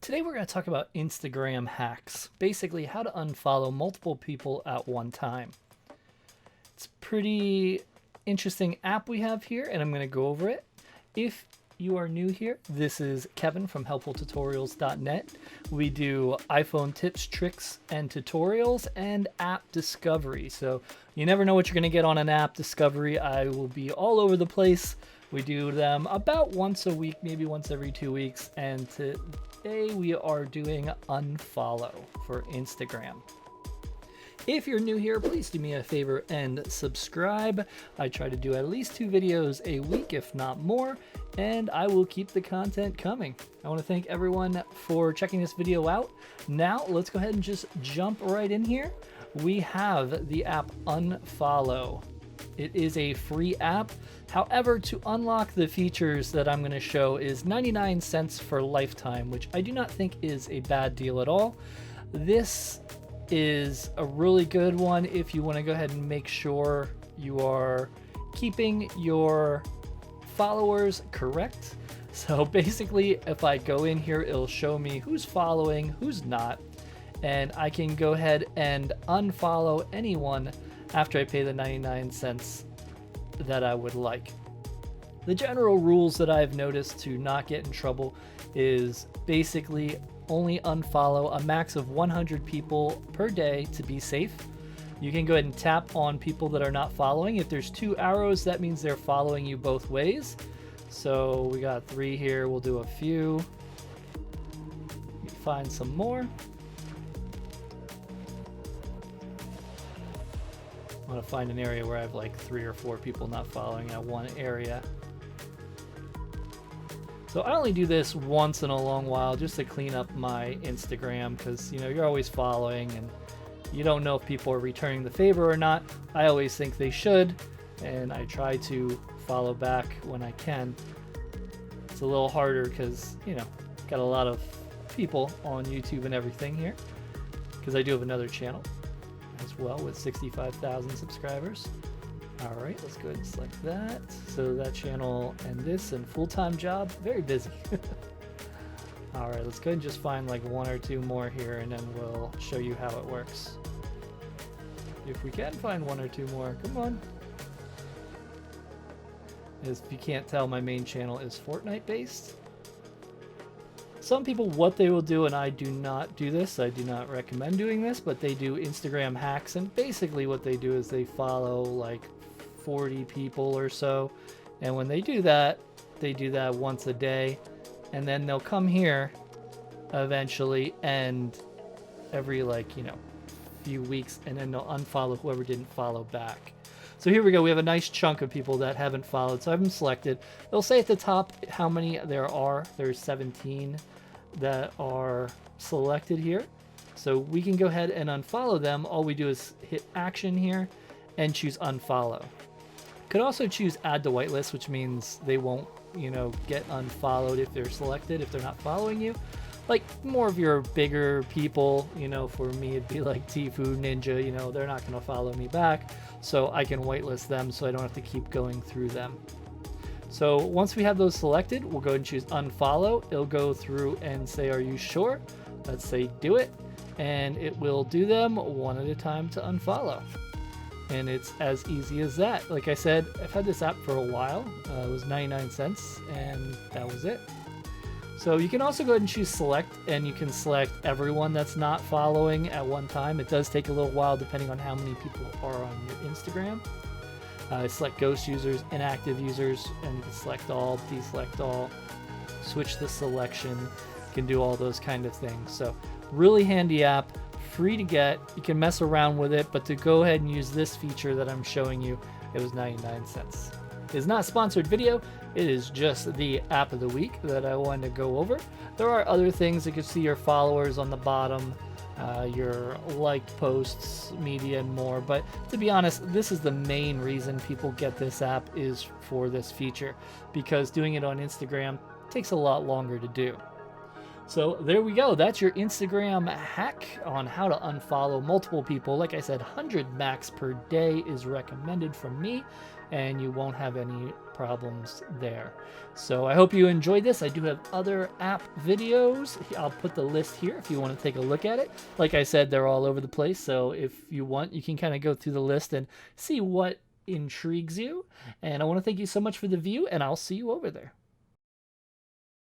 Today we're going to talk about Instagram hacks, basically how to unfollow multiple people at one time. It's a pretty interesting app we have here, and I'm going to go over it. If you are new here, this is Kevin from helpfultutorials.net. We do iPhone tips, tricks, and tutorials, and app discovery. So you never know what you're going to get on an app discovery. I will be all over the place. We do them about once a week, maybe once every 2 weeks. And today we are doing unfollow for Instagram. If you're new here, please do me a favor and subscribe. I try to do at least 2 videos a week, if not more, and I will keep the content coming. I want to thank everyone for checking this video out. Now, let's go ahead and just jump right in here. We have the app Unfollow. It is a free app. However, to unlock the features that I'm going to show is 99 cents for lifetime, which I do not think is a bad deal at all. This is a really good one if you want to go ahead and make sure you are keeping your followers correct. So basically, if I go in here, it'll show me who's following, who's not, and I can go ahead and unfollow anyone after I pay the 99 cents that I would like. The general rules that I've noticed to not get in trouble is basically only unfollow a max of 100 people per day to be safe. You can go ahead and tap on people that are not following. If there's 2 arrows, that means they're following you both ways. So we got 3 here. We'll do a few. Let me find some more. I want to find an area where I have like 3 or 4 people not following at one area. So I only do this once in a long while just to clean up my Instagram because, you know, you're always following and you don't know if people are returning the favor or not. I always think they should, and I try to follow back when I can. It's a little harder because, you know, got a lot of people on YouTube and everything here because I do have another channel as well with 65,000 subscribers. All right, let's go ahead and select that. So that channel and this and full-time job, very busy. All right, let's go ahead and just find like 1 or 2 more here and then we'll show you how it works. If we can find 1 or 2 more, come on. As if you can't tell, my main channel is Fortnite based. Some people, what they will do, and I do not do this, I do not recommend doing this, but they do Instagram hacks, and basically what they do is they follow like 40 people or so, and when they do that once a day, and then they'll come here eventually and every few weeks, and then they'll unfollow whoever didn't follow back. So here we go, we have a nice chunk of people that haven't followed, so I have them selected. It'll say at the top how many there are. There's 17 that are selected here. So we can go ahead and unfollow them. All we do is hit action here and choose unfollow. Could also choose add to whitelist, which means they won't, get unfollowed if they're selected, if they're not following you. Like more of your bigger people, for me it'd be like Tfue, Ninja, they're not going to follow me back. So I can whitelist them so I don't have to keep going through them. So once we have those selected, we'll go ahead and choose unfollow. It'll go through and say, are you sure? Let's say do it. And it will do them one at a time to unfollow. And it's as easy as that. Like I said, I've had this app for a while. It was 99 cents and that was it. So you can also go ahead and choose select, and you can select everyone that's not following at one time. It does take a little while depending on how many people are on your Instagram. Select ghost users, inactive users, and you can select all, deselect all, switch the selection, you can do all those kind of things. So really handy app, free to get. You can mess around with it, but to go ahead and use this feature that I'm showing you, it was 99 cents. It's not a sponsored video, it is just the app of the week that I wanted to go over. There are other things. You can see your followers on the bottom, your liked posts, media, and more. But to be honest, this is the main reason people get this app, is for this feature, because doing it on Instagram takes a lot longer to do. So there we go. That's your Instagram hack on how to unfollow multiple people. Like I said, 100 max per day is recommended from me, and you won't have any problems there. So I hope you enjoyed this. I do have other app videos. I'll put the list here if you want to take a look at it. Like I said, they're all over the place. So if you want, you can kind of go through the list and see what intrigues you. And I want to thank you so much for the view, and I'll see you over there.